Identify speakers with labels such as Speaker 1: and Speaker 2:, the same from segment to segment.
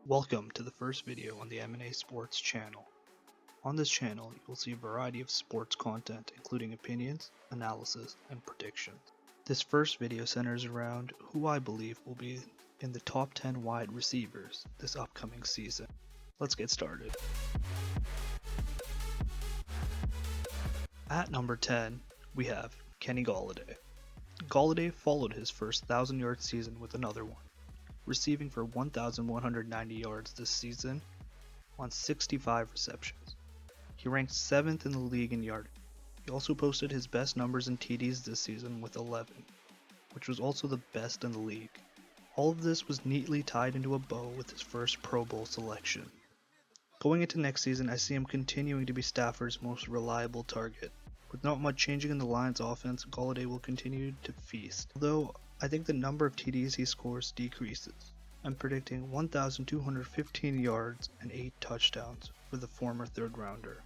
Speaker 1: Welcome to the first video on the M&A Sports channel. On this channel, you will see a variety of sports content including opinions, analysis, and predictions. This first video centers around who I believe will be in the top 10 wide receivers this upcoming season. Let's get started. At number 10, we have Kenny Golladay. Golladay followed his first 1,000-yard season with another one, receiving for 1,190 yards this season on 65 receptions. He ranked 7th in the league in yardage. He also posted his best numbers in TDs this season with 11, which was also the best in the league. All of this was neatly tied into a bow with his first Pro Bowl selection. Going into next season, I see him continuing to be Stafford's most reliable target. With not much changing in the Lions' offense, Golladay will continue to feast, although I think the number of TDs he scores decreases. I'm predicting 1,215 yards and 8 touchdowns for the former third rounder.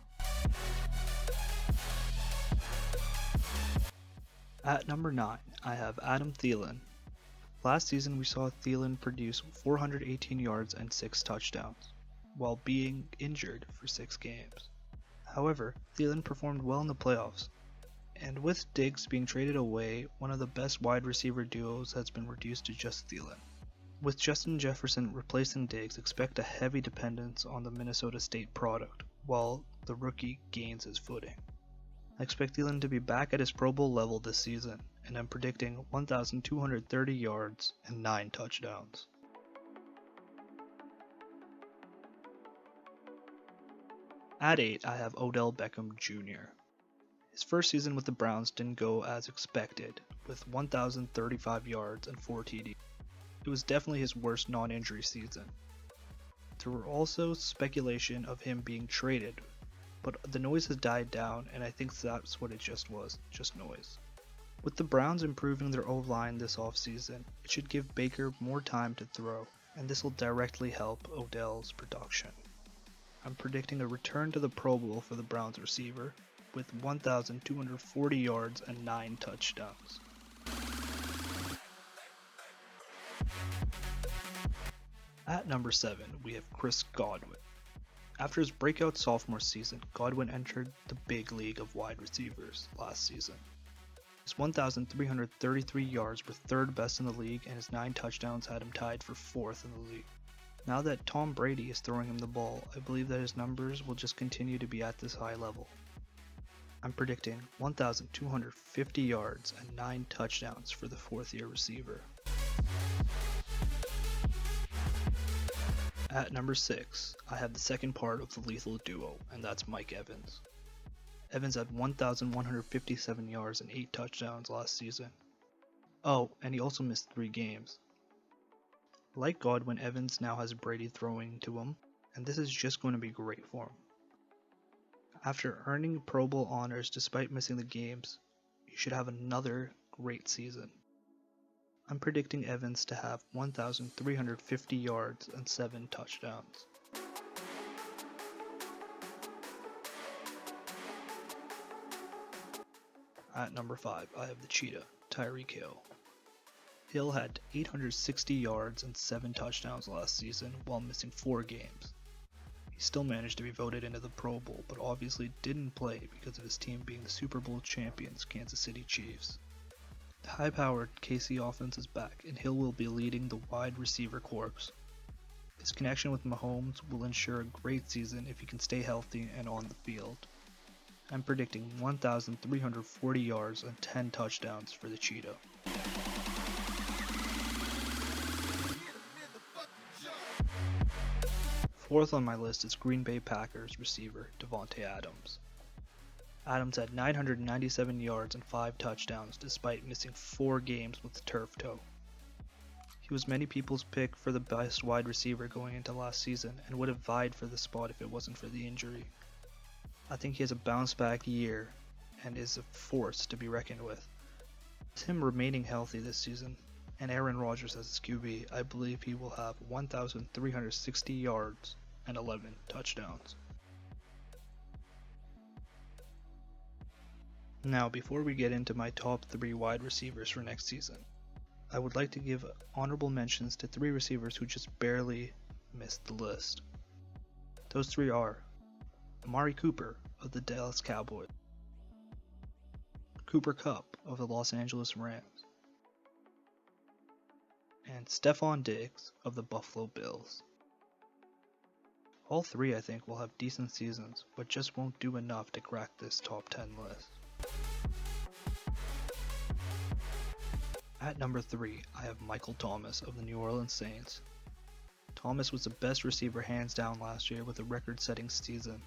Speaker 1: At number 9, I have Adam Thielen. Last season we saw Thielen produce 418 yards and 6 touchdowns, while being injured for 6 games. However, Thielen performed well in the playoffs, and with Diggs being traded away, one of the best wide receiver duos has been reduced to just Thielen. With Justin Jefferson replacing Diggs, expect a heavy dependence on the Minnesota State product, while the rookie gains his footing. I expect Thielen to be back at his Pro Bowl level this season, and I'm predicting 1,230 yards and 9 touchdowns. At 8, I have Odell Beckham Jr. His first season with the Browns didn't go as expected, with 1,035 yards and 4 TDs. It was definitely his worst non-injury season. There were also speculation of him being traded, but the noise has died down, and I think that's what it just was, just noise. With the Browns improving their O-line this offseason, it should give Baker more time to throw, and this will directly help Odell's production. I'm predicting a return to the Pro Bowl for the Browns receiver, with 1,240 yards and 9 touchdowns. At number 7, we have Chris Godwin. After his breakout sophomore season, Godwin entered the big league of wide receivers last season. His 1,333 yards were third best in the league, and his 9 touchdowns had him tied for 4th in the league. Now that Tom Brady is throwing him the ball, I believe that his numbers will just continue to be at this high level. I'm predicting 1,250 yards and 9 touchdowns for the 4th-year receiver. At number 6, I have the second part of the lethal duo, and that's Mike Evans. Evans had 1,157 yards and 8 touchdowns last season. Oh, and he also missed 3 games. Like Godwin, Evans now has Brady throwing to him, and this is just going to be great for him. After earning Pro Bowl honors despite missing the games, he should have another great season. I'm predicting Evans to have 1,350 yards and 7 touchdowns. At number 5, I have the Cheetah, Tyreek Hill. Hill had 860 yards and 7 touchdowns last season while missing 4 games. He still managed to be voted into the Pro Bowl, but obviously didn't play because of his team being the Super Bowl champions, Kansas City Chiefs. The high-powered KC offense is back, and Hill will be leading the wide receiver corps. His connection with Mahomes will ensure a great season if he can stay healthy and on the field. I'm predicting 1,340 yards and 10 touchdowns for the Cheetah. Fourth on my list is Green Bay Packers receiver Devante Adams. Adams had 997 yards and 5 touchdowns despite missing 4 games with turf toe. He was many people's pick for the best wide receiver going into last season and would have vied for the spot if it wasn't for the injury. I think he has a bounce back year and is a force to be reckoned with. With him remaining healthy this season, and Aaron Rodgers as his QB, I believe he will have 1,360 yards and 11 touchdowns. Now, before we get into my top 3 wide receivers for next season, I would like to give honorable mentions to 3 receivers who just barely missed the list. Those three are Amari Cooper of the Dallas Cowboys, Cooper Kupp of the Los Angeles Rams, and Stephon Diggs of the Buffalo Bills. All three I think will have decent seasons, but just won't do enough to crack this top 10 list. At number 3, I have Michael Thomas of the New Orleans Saints. Thomas was the best receiver hands down last year with a record-setting season.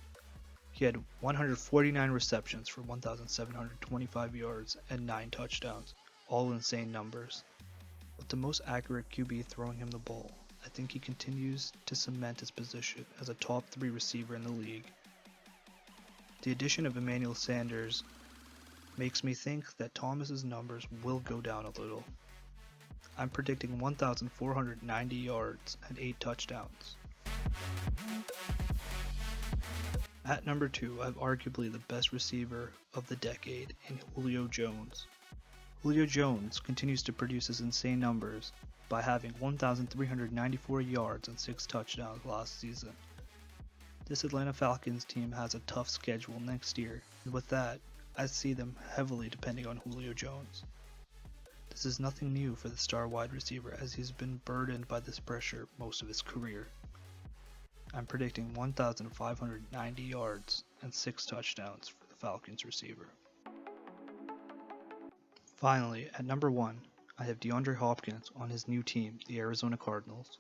Speaker 1: He had 149 receptions for 1,725 yards and 9 touchdowns, all insane numbers. With the most accurate QB throwing him the ball, I think he continues to cement his position as a top 3 receiver in the league. The addition of Emmanuel Sanders makes me think that Thomas's numbers will go down a little. I'm predicting 1,490 yards and 8 touchdowns. At number 2, I have arguably the best receiver of the decade in Julio Jones. Julio Jones continues to produce his insane numbers by having 1,394 yards and 6 touchdowns last season. This Atlanta Falcons team has a tough schedule next year, and with that, I see them heavily depending on Julio Jones. This is nothing new for the star wide receiver as he's been burdened by this pressure most of his career. I'm predicting 1,590 yards and 6 touchdowns for the Falcons receiver. Finally, at number 1, I have DeAndre Hopkins on his new team, the Arizona Cardinals.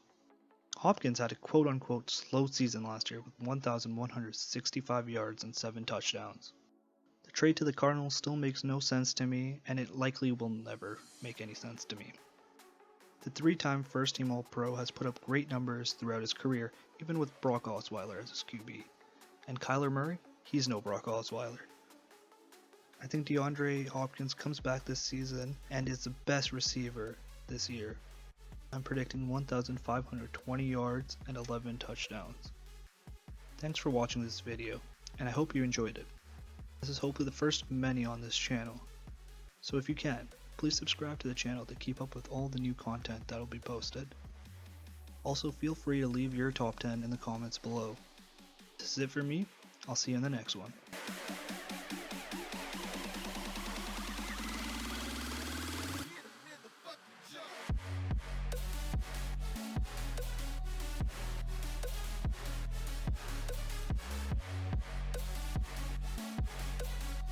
Speaker 1: Hopkins had a quote-unquote slow season last year with 1,165 yards and 7 touchdowns. The trade to the Cardinals still makes no sense to me, and it likely will never make any sense to me. The 3-time first-team All-Pro has put up great numbers throughout his career, even with Brock Osweiler as his QB. And Kyler Murray? He's no Brock Osweiler. I think DeAndre Hopkins comes back this season and is the best receiver this year. I'm predicting 1,520 yards and 11 touchdowns. Thanks for watching this video, and I hope you enjoyed it. This is hopefully the first of many on this channel, so if you can, please subscribe to the channel to keep up with all the new content that will be posted. Also, feel free to leave your top 10 in the comments below. This is it for me. I'll see you in the next one.